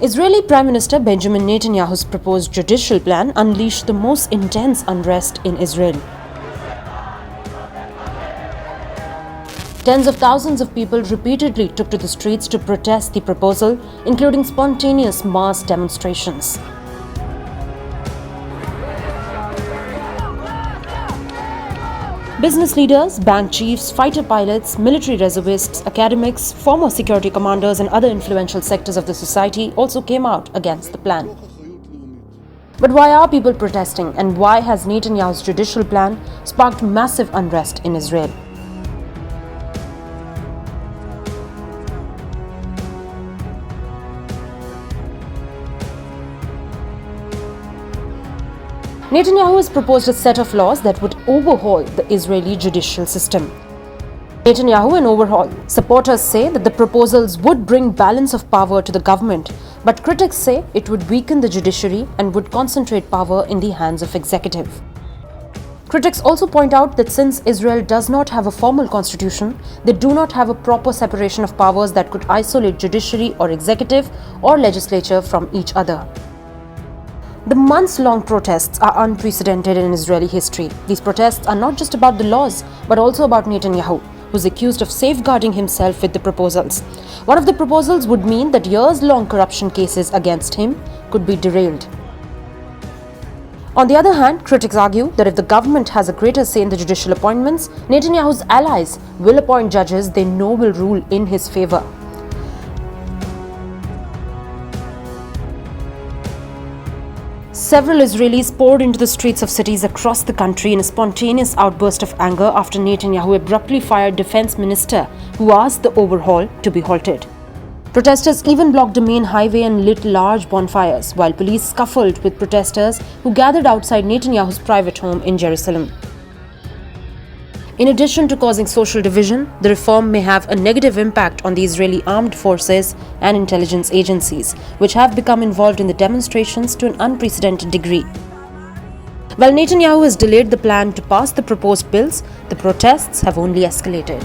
Israeli Prime Minister Benjamin Netanyahu's proposed judicial plan unleashed the most intense unrest in Israel. Tens of thousands of people repeatedly took to the streets to protest the proposal, including spontaneous mass demonstrations. Business leaders, bank chiefs, fighter pilots, military reservists, academics, former security commanders and other influential sectors of the society also came out against the plan. But why are people protesting, and why has Netanyahu's judicial plan sparked massive unrest in Israel? Netanyahu has proposed a set of laws that would overhaul the Israeli judicial system. Netanyahu and Overhaul supporters say that the proposals would bring balance of power to the government, but critics say it would weaken the judiciary and would concentrate power in the hands of executive. Critics also point out that since Israel does not have a formal constitution, they do not have a proper separation of powers that could isolate judiciary or executive or legislature from each other. The months-long protests are unprecedented in Israeli history. These protests are not just about the laws, but also about Netanyahu, who is accused of safeguarding himself with the proposals. One of the proposals would mean that years-long corruption cases against him could be derailed. On the other hand, critics argue that if the government has a greater say in the judicial appointments, Netanyahu's allies will appoint judges they know will rule in his favor. Several Israelis poured into the streets of cities across the country in a spontaneous outburst of anger after Netanyahu abruptly fired Defense Minister, who asked the overhaul to be halted. Protesters even blocked the main highway and lit large bonfires, while police scuffled with protesters who gathered outside Netanyahu's private home in Jerusalem. In addition to causing social division, the reform may have a negative impact on the Israeli armed forces and intelligence agencies, which have become involved in the demonstrations to an unprecedented degree. While Netanyahu has delayed the plan to pass the proposed bills, the protests have only escalated.